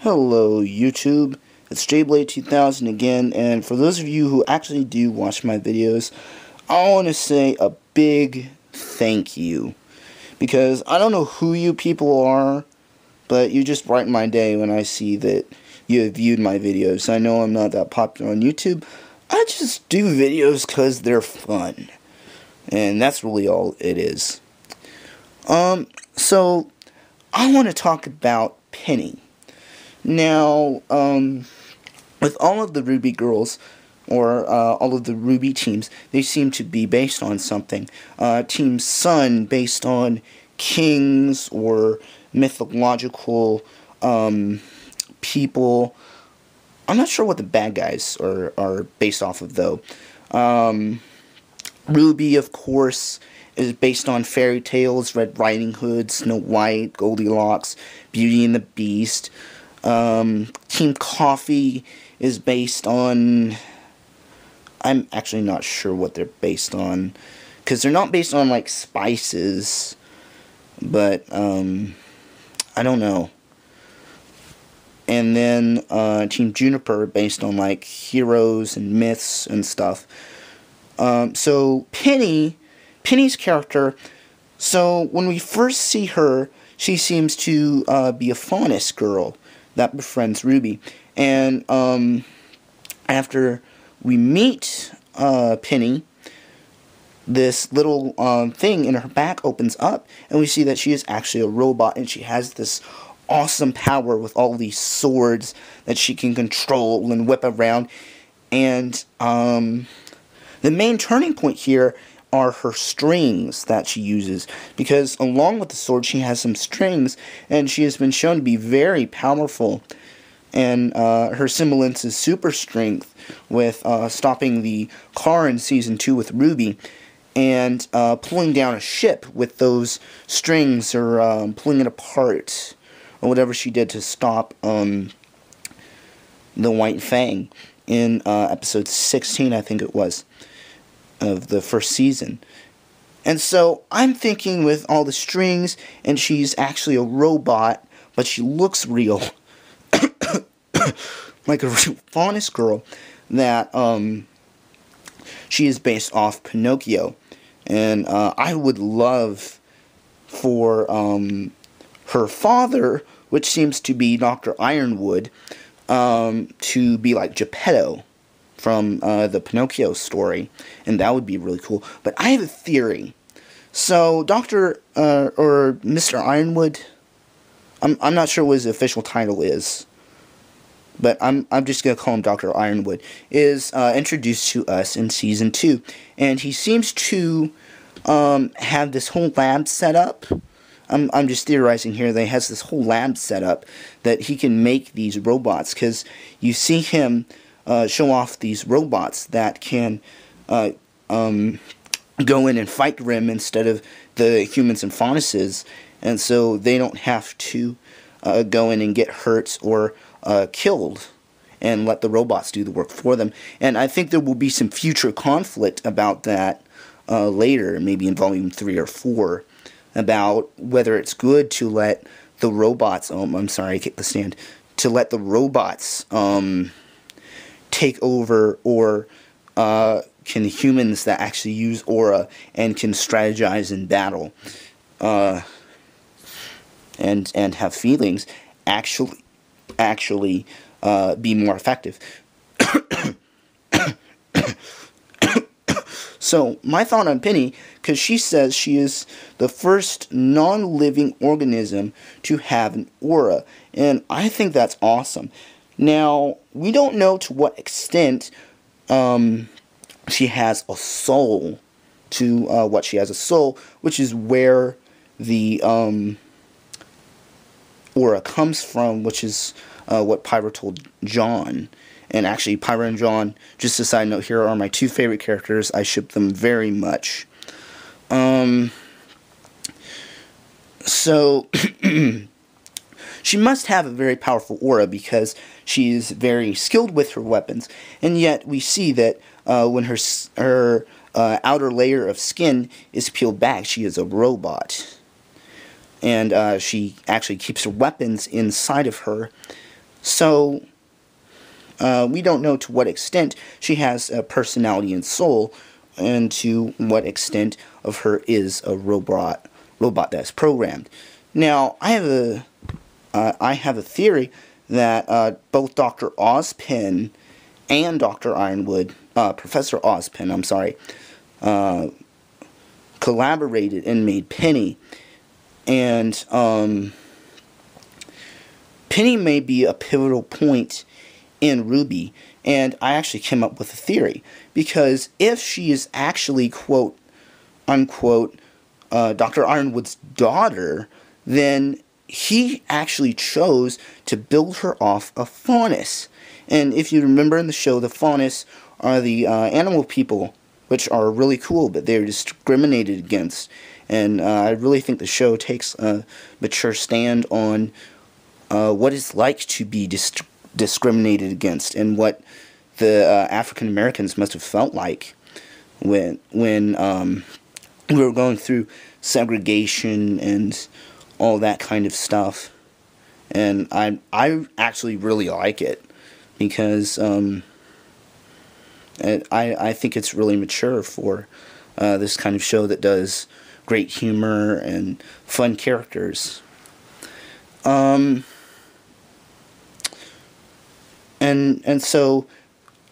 Hello YouTube, it's JBlade2000 again, and for those of you who actually do watch my videos, I want to say a big thank you, because I don't know who you people are, but you just brighten my day when I see that you have viewed my videos. I know I'm not that popular on YouTube, I just do videos because they're fun, and that's really all it is. So, I want to talk about Penny. Now, with all of the RWBY girls, or all of the RWBY teams, they seem to be based on something. Team Sun based on kings or mythological people. I'm not sure what the bad guys are based off of, though. RWBY, of course, is based on fairy tales, Red Riding Hood, Snow White, Goldilocks, Beauty and the Beast. Team Coffee is based on... I'm actually not sure what they're based on, because they're not based on, like, spices, but, I don't know. And then, Team Juniper, based on, like, heroes and myths and stuff. So, Penny's character, so when we first see her, she seems to be a faunus girl that befriends RWBY. And after we meet Penny, this little thing in her back opens up, and we see that she is actually a robot, and she has this awesome power with all these swords that she can control and whip around. And the main turning point here are her strings that she uses, because along with the sword she has some strings, and she has been shown to be very powerful. And her semblance is super strength, with stopping the car in Season 2 with RWBY, and pulling down a ship with those strings, or pulling it apart, or whatever she did to stop the White Fang in episode 16, I think it was, of the first season. And so I'm thinking, with all the strings, and she's actually a robot, but she looks real, like a real faunus girl, that she is based off Pinocchio. And I would love for her father, which seems to be Dr. Ironwood, to be like Geppetto from the Pinocchio story, and that would be really cool. But I have a theory. So Dr. or Mr. Ironwood, I'm not sure what his official title is, but I'm just gonna call him Dr. Ironwood, is introduced to us in Season 2, and he seems to have this whole lab set up. I'm just theorizing here that he has this whole lab set up that he can make these robots, because you see him show off these robots that can go in and fight Grimm instead of the humans and faunuses, and so they don't have to go in and get hurt or killed, and let the robots do the work for them. And I think there will be some future conflict about that later, maybe in Volume 3 or 4, about whether it's good to let the robots, I'm sorry, I kicked the stand, to let the robots take over, or can humans that actually use aura and can strategize in battle and have feelings actually be more effective. So my thought on Penny, because she says she is the first non-living organism to have an aura, and I think that's awesome. Now, we don't know to what extent she has a soul, to what she has a soul, which is where the aura comes from, which is what Pyra told John. And actually, Pyra and John, just a side note here, are my two favorite characters. I ship them very much. So she must have a very powerful aura, because she is very skilled with her weapons. And yet we see that when her outer layer of skin is peeled back, she is a robot. And she actually keeps her weapons inside of her. So, we don't know to what extent she has a personality and soul, and to what extent of her is a robot that's programmed. Now, I have a theory that both Dr. Ozpin and Dr. Ironwood, Professor Ozpin, I'm sorry, collaborated and made Penny. And Penny may be a pivotal point in RWBY. And I actually came up with a theory. Because if she is actually, quote, unquote, Dr. Ironwood's daughter, then he actually chose to build her off a faunus. And if you remember in the show, the faunus are the animal people, which are really cool, but they're discriminated against. And I really think the show takes a mature stand on what it's like to be discriminated against, and what the African Americans must have felt like when we were going through segregation and all that kind of stuff. And I actually really like it, because I think it's really mature for this kind of show that does great humor and fun characters. And so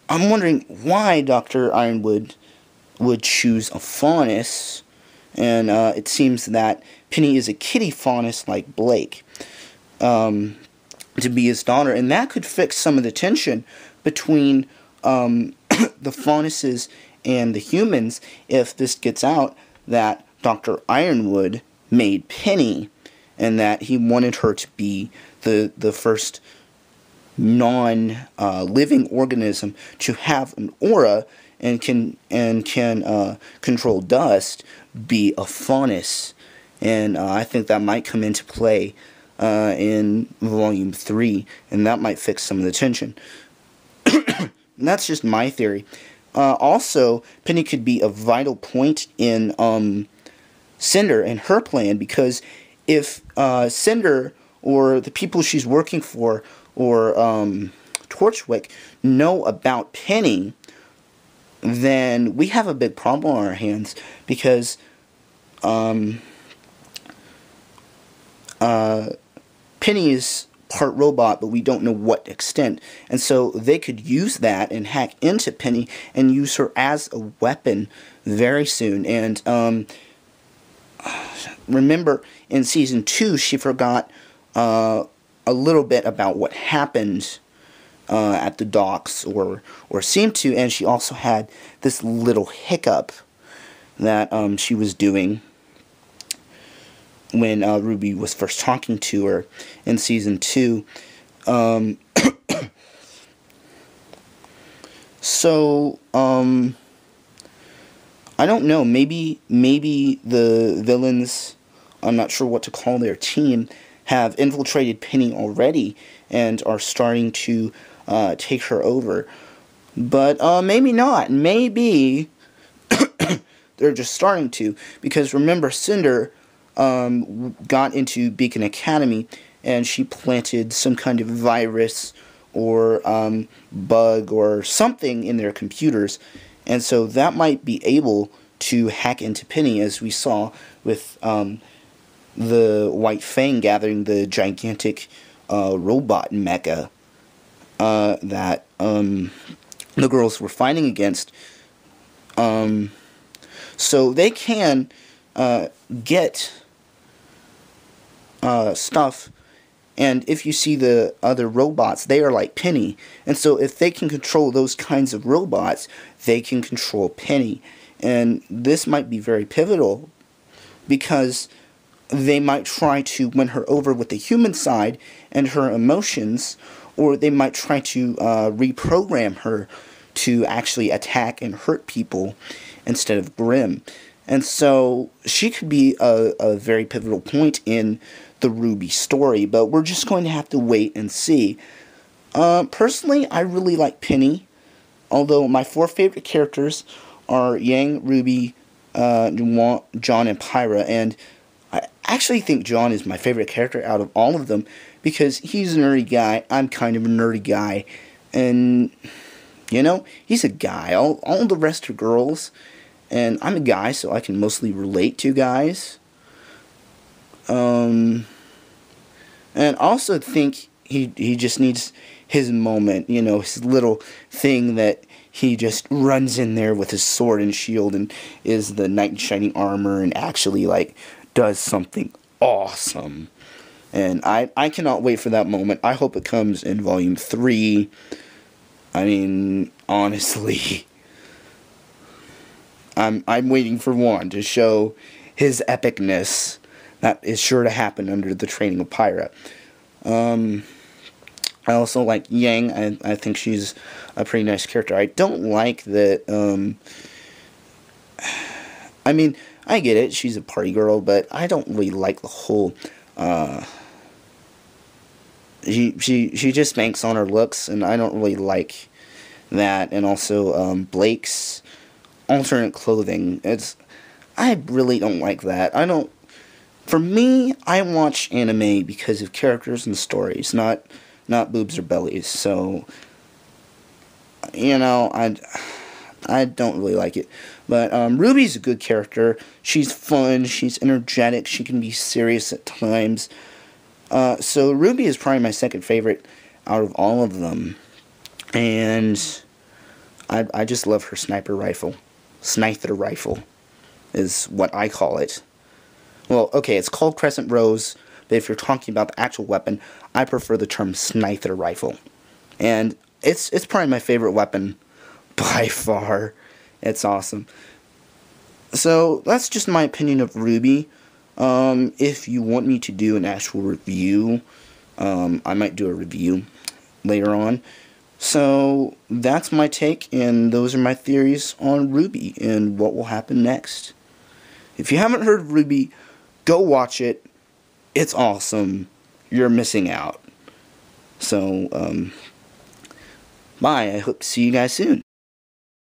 I'm wondering why Dr. Ironwood would choose a faunus, and it seems that Penny is a kitty faunus like Blake, to be his daughter, and that could fix some of the tension between the faunuses and the humans if this gets out that Dr. Ironwood made Penny, and that he wanted her to be the first non-living organism to have an aura and can control dust, be a faunus. And I think that might come into play in Volume 3, and that might fix some of the tension. And that's just my theory. Also, Penny could be a vital point in Cynder and her plan, because if Cynder or the people she's working for or Torchwick know about Penny, then we have a big problem on our hands, because Penny is part robot, but we don't know what extent. And so they could use that and hack into Penny and use her as a weapon very soon. And remember, in Season 2, she forgot a little bit about what happened at the docks, or seemed to, and she also had this little hiccup that she was doing when RWBY was first talking to her in Season 2. So, I don't know, maybe the villains, I'm not sure what to call their team, have infiltrated Penny already and are starting to take her over. But maybe not. Maybe they're just starting to. Because remember, Cynder got into Beacon Academy, and she planted some kind of virus or bug or something in their computers. And so that might be able to hack into Penny, as we saw with the White Fang gathering the gigantic robot mecha that the girls were fighting against. So they can get stuff, and if you see the other robots, they are like Penny. And so if they can control those kinds of robots, they can control Penny. And this might be very pivotal, because they might try to win her over with the human side and her emotions, or they might try to reprogram her to actually attack and hurt people instead of Grimm. And so she could be a very pivotal point in the RWBY story, but we're just going to have to wait and see. Personally, I really like Penny, although my 4 favorite characters are Yang, RWBY, John, and Pyra, and I actually think John is my favorite character out of all of them because he's a nerdy guy. I'm kind of a nerdy guy. And, you know, he's a guy. All the rest are girls. And I'm a guy, so I can mostly relate to guys. And I also think he just needs his moment, you know, his little thing that he just runs in there with his sword and shield and is the knight in shining armor and actually, like, does something awesome. And I cannot wait for that moment. I hope it comes in Volume 3. I mean, honestly, I'm waiting for one to show his epicness. That is sure to happen under the training of Pyra. I also like Yang. I think she's a pretty nice character. I don't like that, I mean, I get it, she's a party girl, but I don't really like the whole, she just banks on her looks, and I don't really like that. And also, Blake's alternate clothing, I really don't like that. For me, I watch anime because of characters and stories, not boobs or bellies. So, you know, I don't really like it. But Ruby's a good character. She's fun, she's energetic, she can be serious at times. So Ruby is probably my second favorite out of all of them. And I just love her sniper rifle. Scyther rifle is what I call it. Well, okay, it's called Crescent Rose, but if you're talking about the actual weapon, I prefer the term Scyther rifle. And it's probably my favorite weapon by far. It's awesome. So, that's just my opinion of RWBY. If you want me to do an actual review, I might do a review later on. So, that's my take, and those are my theories on RWBY and what will happen next. If you haven't heard of RWBY, go watch it. It's awesome. You're missing out. So, bye. I hope to see you guys soon.